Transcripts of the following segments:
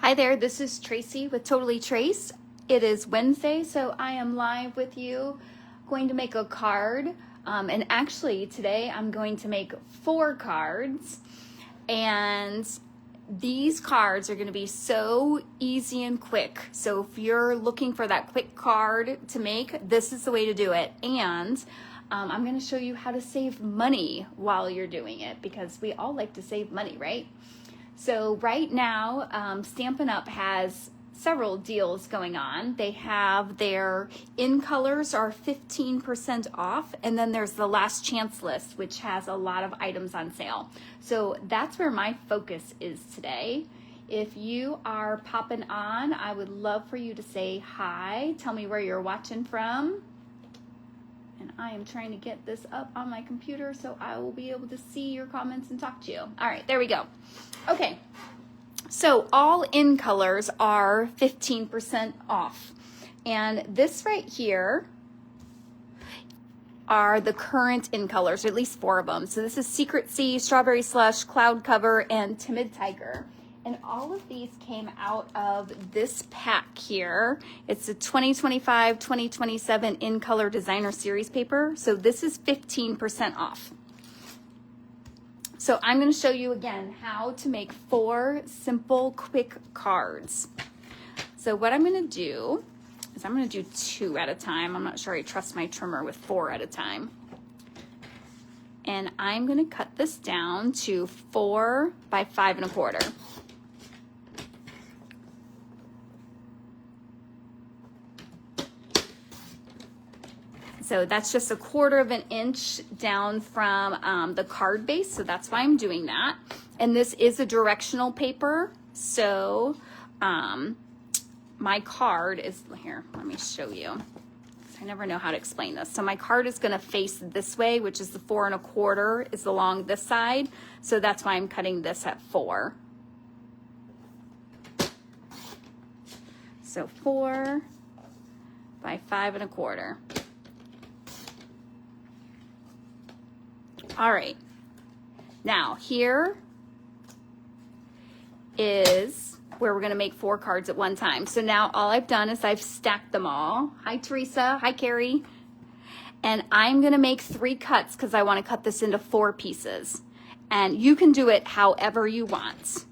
Hi there, this is Tracy with Totally Traced. It is Wednesday, so I am live with you, going to make a card. And actually today I'm going to make 4 cards, and these cards are going to be so easy and quick. So if you're looking for that quick card to make, this is the way to do it. And I'm going to show you how to save money while you're doing it, because we all like to save money, right? So right now, Stampin' Up! Has several deals going on. They have their in colors are 15% off, and then there's the last chance list, which has a lot of items on sale. So that's where my focus is today. If you are popping on, I would love for you to say hi. Tell me where you're watching from. And I am trying to get this up on my computer so I will be able to see your comments and talk to you. All right, there we go. Okay, so all in colors are 15% off. And this right here are the current in colors, or at least 4 of them. So this is Secret Sea, Strawberry Slush, Cloud Cover, and Timid Tiger. And all of these came out of this pack here. It's a 2025-2027 in color designer series paper. So this is 15% off. So I'm going to show you again how to make 4 simple quick cards. So what I'm going to do is I'm going to do 2 at a time. I'm not sure I trust my trimmer with 4 at a time. And I'm going to cut this down to 4 by 5 1/4. So that's just 1/4 of an inch down from the card base. So that's why I'm doing that. And this is a directional paper. So my card is here. Let me show you. I never know how to explain this. So my card is going to face this way, which is the 4 1/4 is along this side. So that's why I'm cutting this at 4. So 4 by 5 1/4. All right, now here is where we're gonna make 4 cards at one time. So now all I've done is I've stacked them all. Hi, Teresa. Hi, Carrie. And I'm gonna make 3 cuts because I wanna cut this into 4 pieces. And you can do it however you want.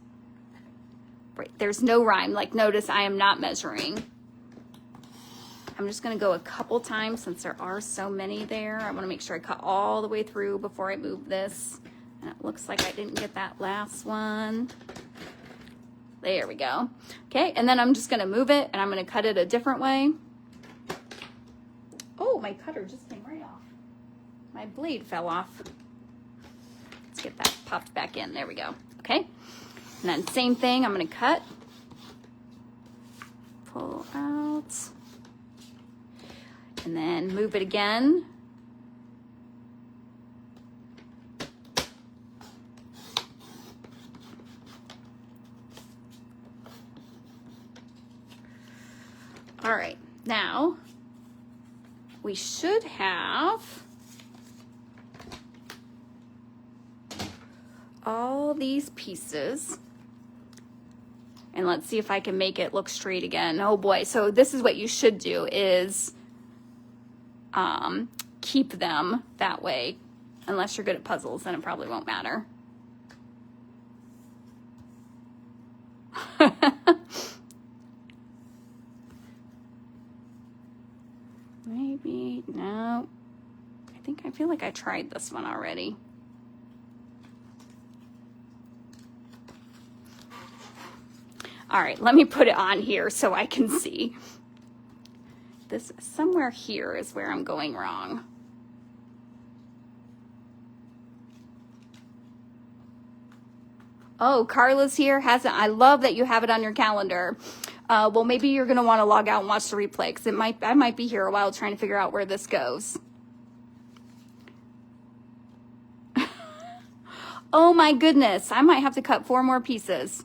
Right, there's no rhyme. Like, notice I am not measuring. I'm just going to go a couple times since there are so many there. I want to make sure I cut all the way through before I move this. And it looks like I didn't get that last one. There we go. Okay, and then I'm just going to move it and I'm going to cut it a different way. Oh, my cutter just came right off. My blade fell off. Let's get that popped back in. There we go. Okay, and then same thing. I'm going to cut. Pull out. And then move it again. All right, now we should have all these pieces. And let's see if I can make it look straight again. Oh boy, so this is what you should do is keep them that way. Unless you're good at puzzles, then it probably won't matter. Maybe, no. I feel like I tried this one already. All right, let me put it on here so I can see. This somewhere here is where I'm going wrong. Oh, Carla's here. I love that you have it on your calendar. Well, maybe you're going to want to log out and watch the replay, because I might be here a while trying to figure out where this goes. Oh my goodness, I might have to cut 4 more pieces.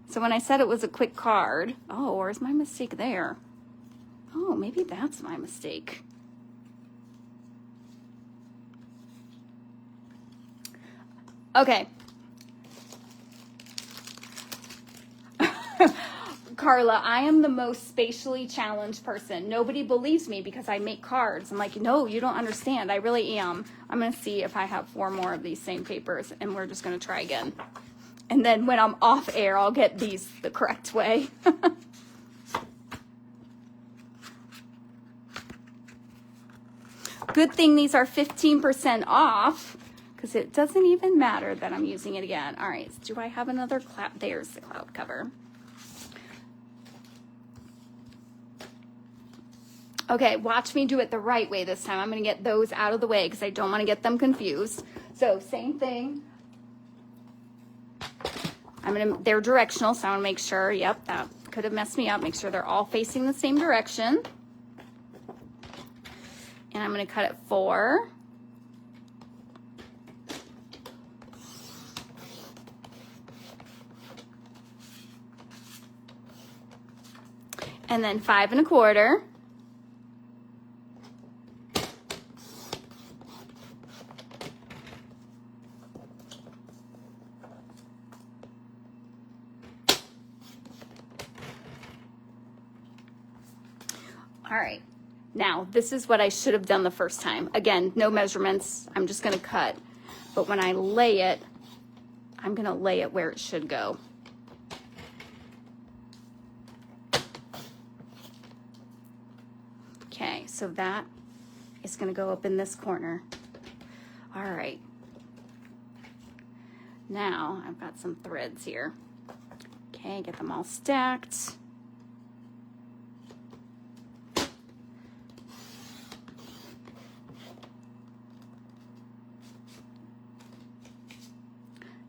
So when I said it was a quick card, oh, where's my mistake there? Oh, maybe that's my mistake. Okay. Carla, I am the most spatially challenged person. Nobody believes me because I make cards. I'm like, no, you don't understand. I really am. I'm going to see if I have 4 more of these same papers, and we're just going to try again. And then when I'm off air, I'll get these the correct way. Good thing these are 15% off, because it doesn't even matter that I'm using it again. All right, do I have another cloud? There's the cloud cover. Okay, watch me do it the right way this time. I'm going to get those out of the way because I don't want to get them confused. So same thing. They're directional, so I want to make sure, yep, that could have messed me up. Make sure they're all facing the same direction. And I'm going to cut it 4. And then 5 1/4. All right, now this is what I should have done the first time. Again, no measurements, I'm just gonna cut. But when I lay it, I'm gonna lay it where it should go. Okay, so that is gonna go up in this corner. All right. Now I've got some threads here. Okay, get them all stacked.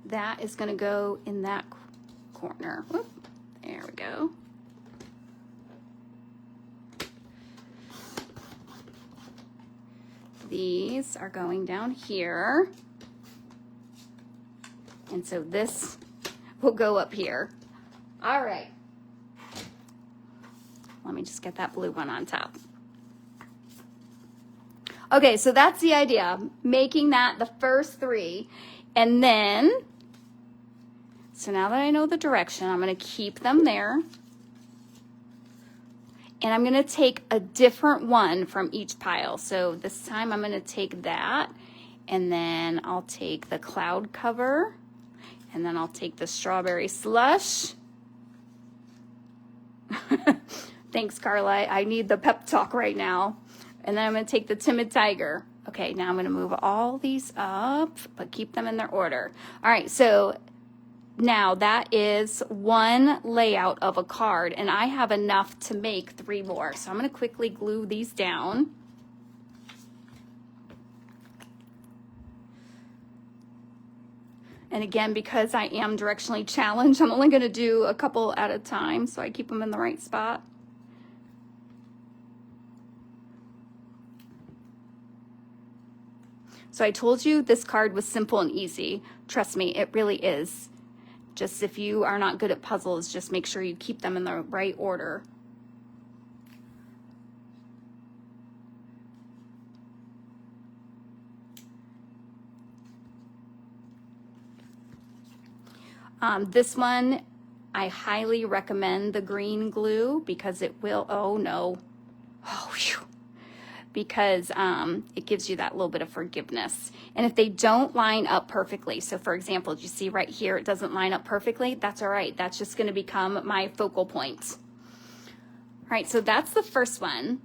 That is going to go in that corner. Whoop, there we go. These are going down here. And so this will go up here. All right. Let me just get that blue one on top. Okay, so that's the idea, making that the first 3. And then, so now that I know the direction, I'm going to keep them there. And I'm going to take a different one from each pile. So this time I'm going to take that, and then I'll take the cloud cover, and then I'll take the strawberry slush. Thanks, Carla. I need the pep talk right now. And then I'm going to take the timid tiger. Okay, now I'm going to move all these up, but keep them in their order. All right, so now that is one layout of a card, and I have enough to make 3 more. So I'm going to quickly glue these down. And again, because I am directionally challenged, I'm only going to do a couple at a time so I keep them in the right spot. So I told you this card was simple and easy. Trust me, it really is. Just if you are not good at puzzles, just make sure you keep them in the right order. This one, I highly recommend the green glue because it will, oh no, oh, whew. Because it gives you that little bit of forgiveness. And if they don't line up perfectly, so for example, you see right here, it doesn't line up perfectly, that's all right. That's just gonna become my focal point. All right, so that's the first one.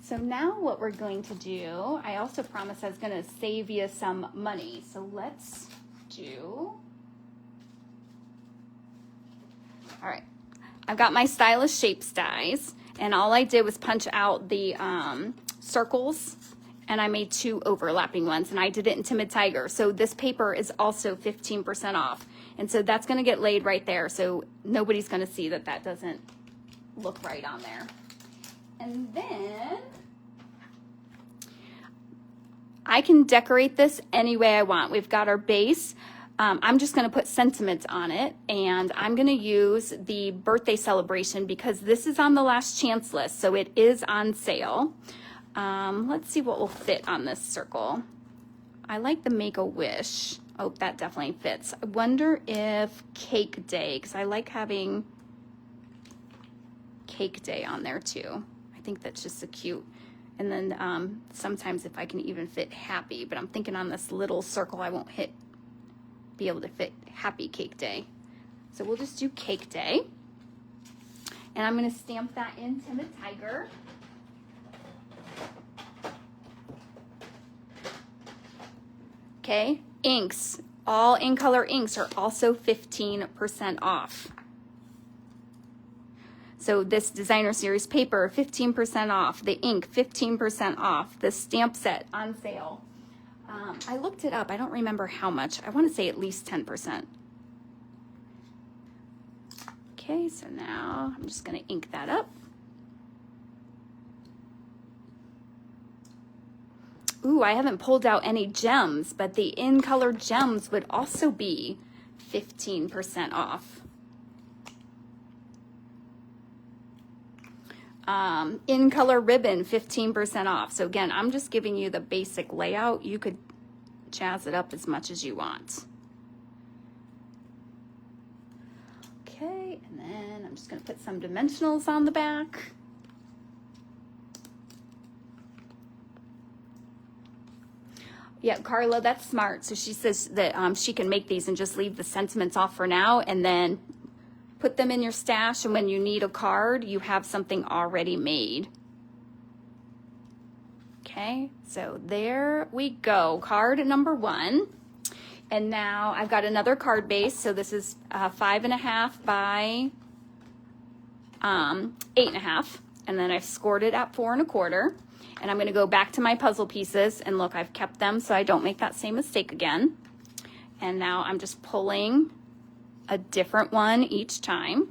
So now what we're going to do, I also promised I was gonna save you some money. So let's do, all right, I've got my stylish shapes dies, and all I did was punch out the circles, and I made 2 overlapping ones, and I did it in Timid Tiger. So this paper is also 15% off. And so that's gonna get laid right there. So nobody's gonna see that that doesn't look right on there. And then I can decorate this any way I want. We've got our base. I'm just gonna put sentiments on it, and I'm gonna use the birthday celebration because this is on the last chance list, so it is on sale. Let's see what will fit on this circle. I like the Make-A-Wish. Oh, that definitely fits. I wonder if Cake Day, because I like having Cake Day on there too. I think that's just so cute. And then sometimes if I can even fit happy, but I'm thinking on this little circle I won't be able to fit Happy Cake Day. So we'll just do Cake Day. And I'm going to stamp that in Timid Tiger. Okay, inks. All in color inks are also 15% off. So this designer series paper, 15% off. The ink, 15% off. The stamp set on sale. I looked it up. I don't remember how much. I want to say at least 10%. Okay, so now I'm just going to ink that up. Ooh, I haven't pulled out any gems, but the in-color gems would also be 15% off. In-color ribbon, 15% off. So again, I'm just giving you the basic layout. You could jazz it up as much as you want. Okay, and then I'm just going to put some dimensionals on the back. Yeah, Carla, that's smart. So she says that she can make these and just leave the sentiments off for now and then put them in your stash, and when you need a card, you have something already made. Okay, so there we go. Card number 1. And now I've got another card base. So this is 5.5 by 8.5. And then I've scored it at 4.25. And I'm going to go back to my puzzle pieces, and look, I've kept them so I don't make that same mistake again. And now I'm just pulling a different one each time.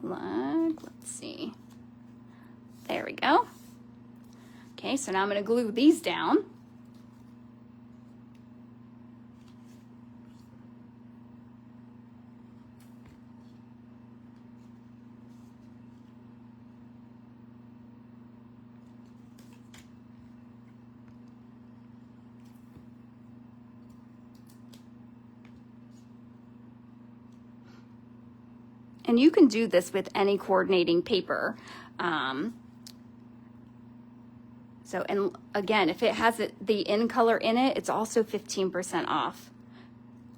Let's see. There we go. Okay, so now I'm going to glue these down. And you can do this with any coordinating paper. And again, if it has the in color in it, it's also 15% off.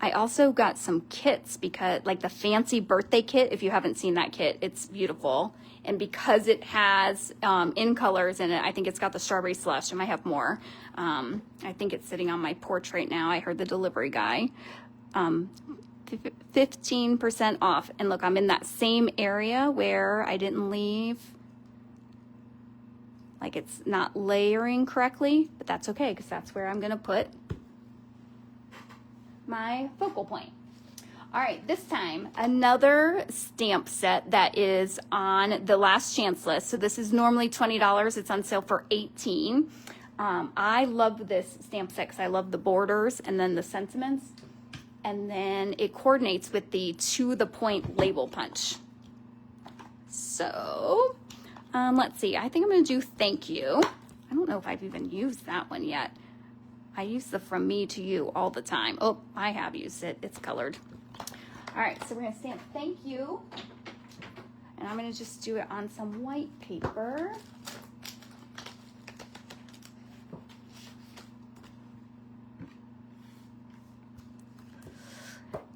I also got some kits because, like the fancy birthday kit, if you haven't seen that kit, it's beautiful. And because it has in colors in it, I think it's got the strawberry slush. I might have more. I think it's sitting on my porch right now. I heard the delivery guy. 15% off. And look, I'm in that same area where I didn't leave, like it's not layering correctly, but that's okay because that's where I'm going to put my focal point. All right, this time another stamp set that is on the last chance list. So this is normally $20. It's on sale for $18. I love this stamp set because I love the borders and then the sentiments. And then it coordinates with the To the Point label punch. So let's see. I think I'm going to do Thank You. I don't know if I've even used that one yet. I use the From Me to You all the time. Oh, I have used it. It's colored. All right, so we're going to stamp Thank You. And I'm going to just do it on some white paper.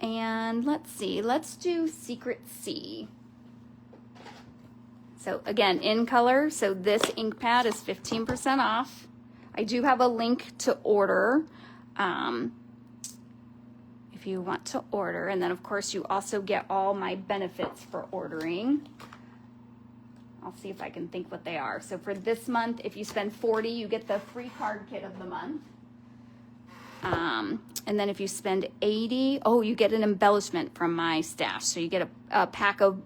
And let's see, let's do Secret C. So again, in color, so this ink pad is 15% off. I do have a link to order if you want to order. And then of course you also get all my benefits for ordering. I'll see if I can think what they are. So for this month, if you spend $40, you get the free card kit of the month. And then if you spend $80, oh, you get an embellishment from my stash. So you get a pack of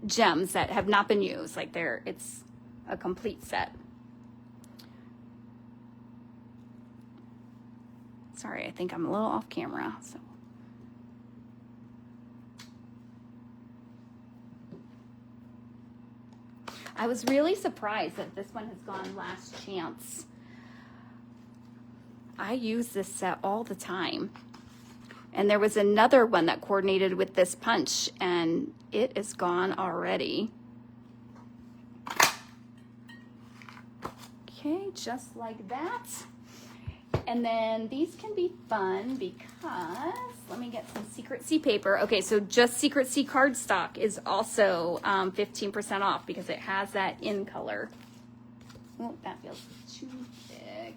gems that have not been used. Like it's a complete set. Sorry, I think I'm a little off camera. So. I was really surprised that this one has gone last chance. I use this set all the time. And there was another one that coordinated with this punch, and it is gone already. Okay, just like that. And then these can be fun because, let me get some Secret C paper. Okay, so just Secret C cardstock is also 15% off because it has that in color. Oh, that feels too thick.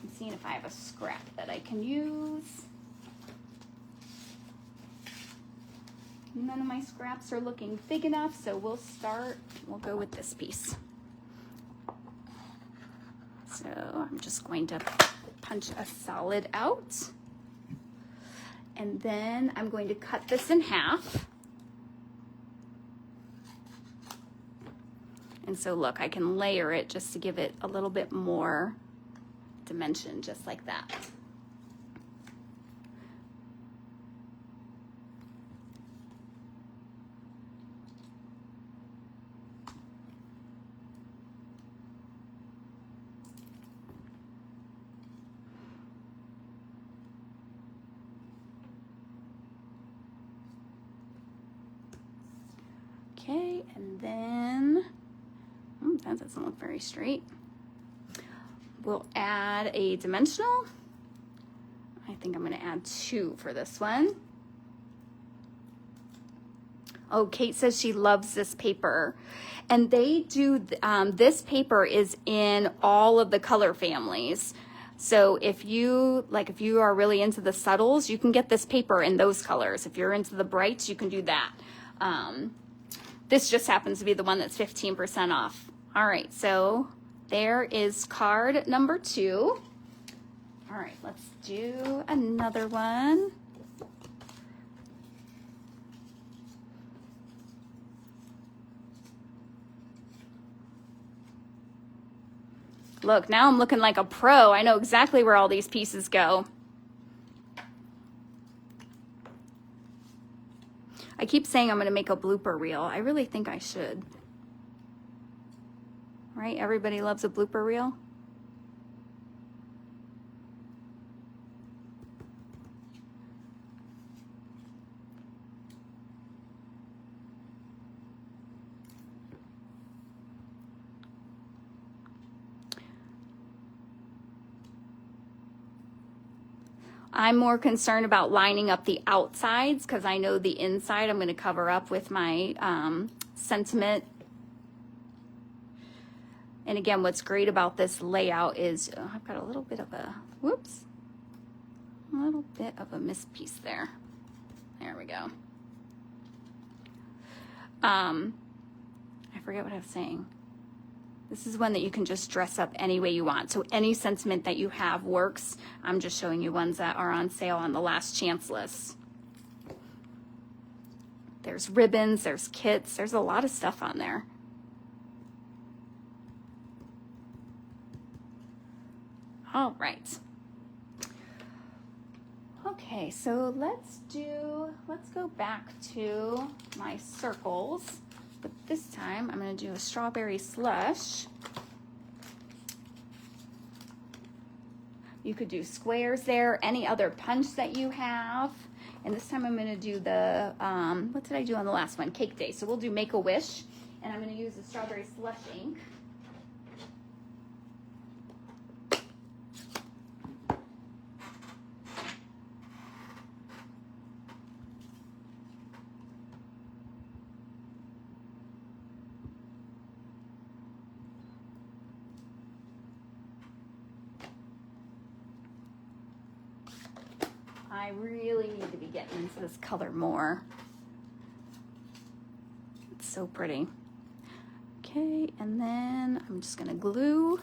I'm seeing if I have a scrap that I can use. None of my scraps are looking big enough, so we'll go with this piece. So I'm just going to punch a solid out. And then I'm going to cut this in half. And so look, I can layer it just to give it a little bit more dimension, just like that. Okay, and then, that doesn't look very straight. We'll add a dimensional. I think I'm gonna add 2 for this one. Oh, Kate says she loves this paper. And they do, this paper is in all of the color families. So if you are really into the subtles, you can get this paper in those colors. If you're into the brights, you can do that. This just happens to be the one that's 15% off. All right, so there is card number 2. All right, let's do another one. Look, now I'm looking like a pro. I know exactly where all these pieces go. I keep saying I'm going to make a blooper reel. I really think I should. Right? Everybody loves a blooper reel. I'm more concerned about lining up the outsides because I know the inside I'm going to cover up with my sentiment. And again, what's great about this layout is I've got a little bit of a, a little bit of a missed piece there. There we go. I forget what I was saying. This is one that you can just dress up any way you want. So any sentiment that you have works. I'm just showing you ones that are on sale on the last chance list. There's ribbons, there's kits, there's a lot of stuff on there. All right. Okay, so let's go back to my circles. But this time, I'm going to do a strawberry slush. You could do squares there, any other punch that you have. And this time I'm going to do the, what did I do on the last one? Cake Day. So we'll do Make-A-Wish. And I'm going to use the strawberry slush ink. I really need to be getting into this color more. It's so pretty. Okay, and then I'm just gonna glue.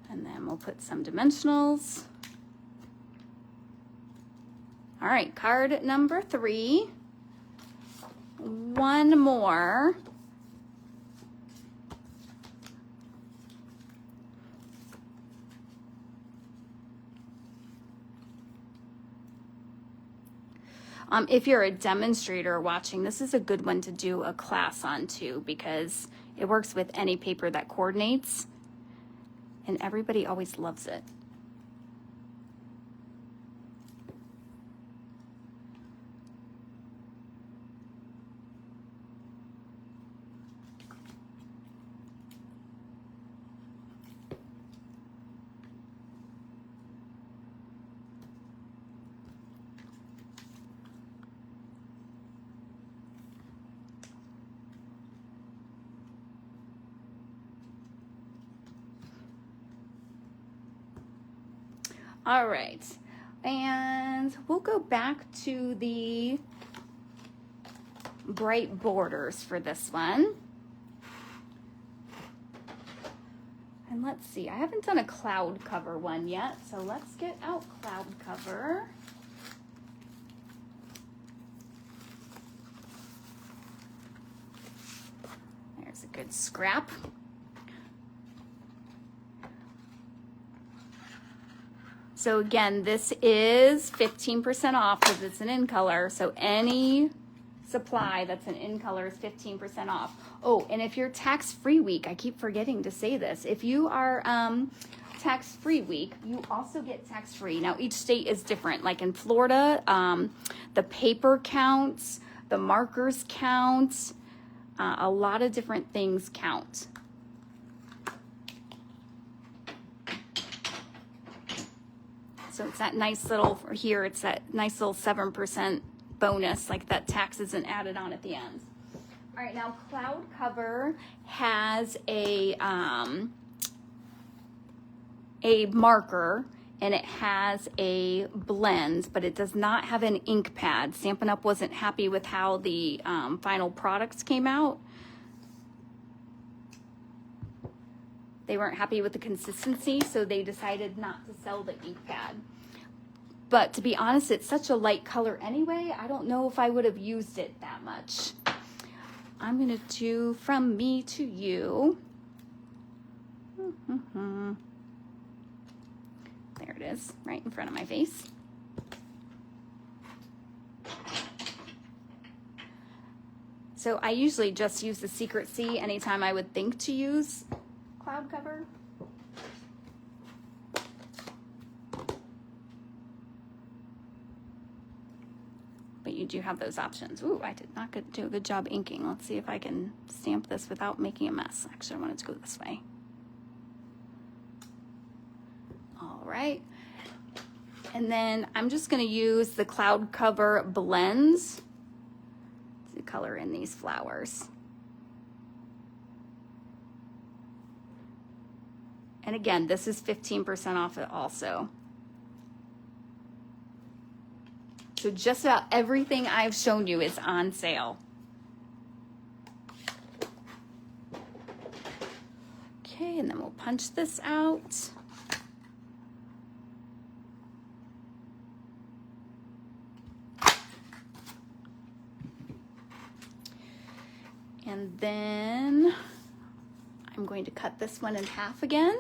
And then we'll put some dimensionals. All right, card number 3. One more. If you're a demonstrator watching, this is a good one to do a class on too, because it works with any paper that coordinates, and everybody always loves it. All right, and we'll go back to the bright borders for this one. And let's see, I haven't done a cloud cover one yet, so let's get out cloud cover. There's a good scrap. So again, this is 15% off because it's an in color. So any supply that's an in color is 15% off. Oh, and if you're tax-free week, I keep forgetting to say this. If you are tax-free week, you also get tax-free. Now, each state is different. Like in Florida, the paper counts, the markers count, a lot of different things count. So it's that nice little, or here it's that nice little 7% bonus, like that tax isn't added on at the end. All right, now cloud cover has a marker, and it has a blend, but it does not have an ink pad. Stampin' Up! Wasn't happy with how the final products came out. They weren't happy with the consistency, so they decided not to sell the ink pad. But to be honest, it's such a light color anyway, I don't know if I would have used it that much. I'm gonna do From Me to You. There it is, right in front of my face. So I usually just use the Secret C anytime I would think to use cloud cover. But you do have those options. Ooh, I did not do a good job inking. Let's see if I can stamp this without making a mess. Actually, I wanted to go this way. All right. And then I'm just going to use the cloud cover blends to color in these flowers. And again, this is 15% off it also. So just about everything I've shown you is on sale. Okay, and then we'll punch this out. And then I'm going to cut this one in half again.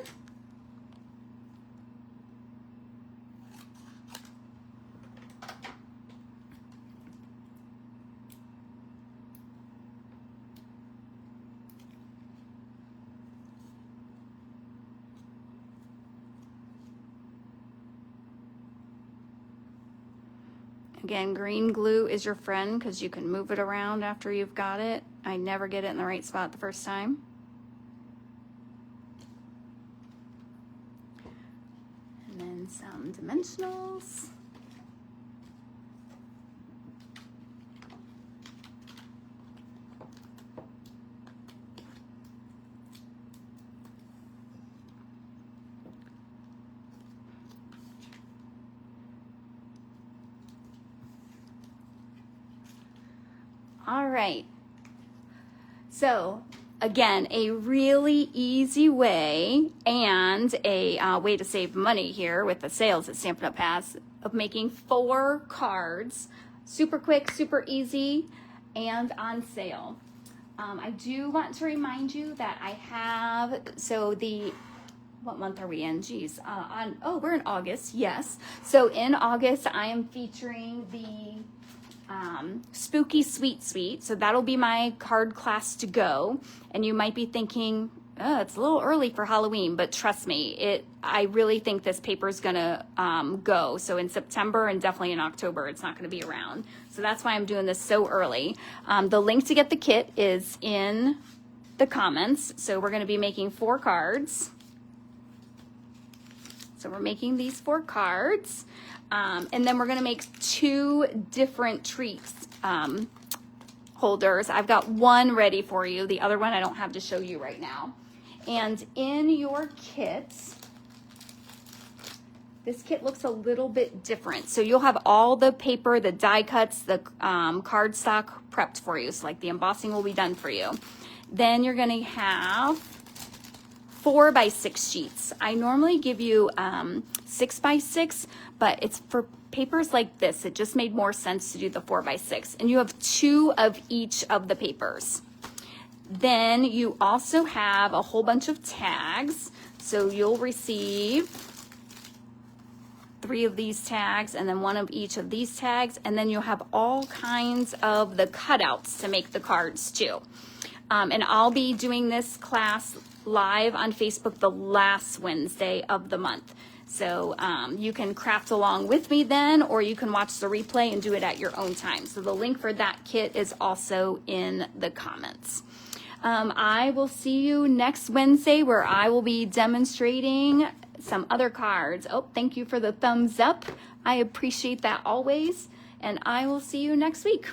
Again, green glue is your friend because you can move it around after you've got it. I never get it in the right spot the first time. And then some dimensionals. All right, so again, a really easy way and a way to save money here with the sales that Stampin' Up! Has of making 4 cards, super quick, super easy, and on sale. I do want to remind you that I have, so what month are we in? Geez, we're in August, yes. So in August, I am featuring the Spooky Sweet Sweet. So that'll be my card class to go. And you might be thinking, oh, it's a little early for Halloween, but trust me, I really think this paper is gonna go. So in September and definitely in October, it's not gonna be around. So that's why I'm doing this so early. The link to get the kit is in the comments. So we're gonna be making 4 cards. So we're making these 4 cards. And then we're gonna make 2 different treats holders. I've got one ready for you. The other one I don't have to show you right now. And in your kit, this kit looks a little bit different. So you'll have all the paper, the die cuts, the cardstock prepped for you. So like the embossing will be done for you. Then you're gonna have 4x6 sheets. I normally give you 6x6, but it's for papers like this. It just made more sense to do the 4x6. And you have 2 of each of the papers. Then you also have a whole bunch of tags. So you'll receive 3 of these tags and then 1 of each of these tags. And then you'll have all kinds of the cutouts to make the cards too. And I'll be doing this class live on Facebook the last Wednesday of the month. So you can craft along with me then, or you can watch the replay and do it at your own time. So the link for that kit is also in the comments. I will see you next Wednesday where I will be demonstrating some other cards. Oh, thank you for the thumbs up. I appreciate that always. And I will see you next week.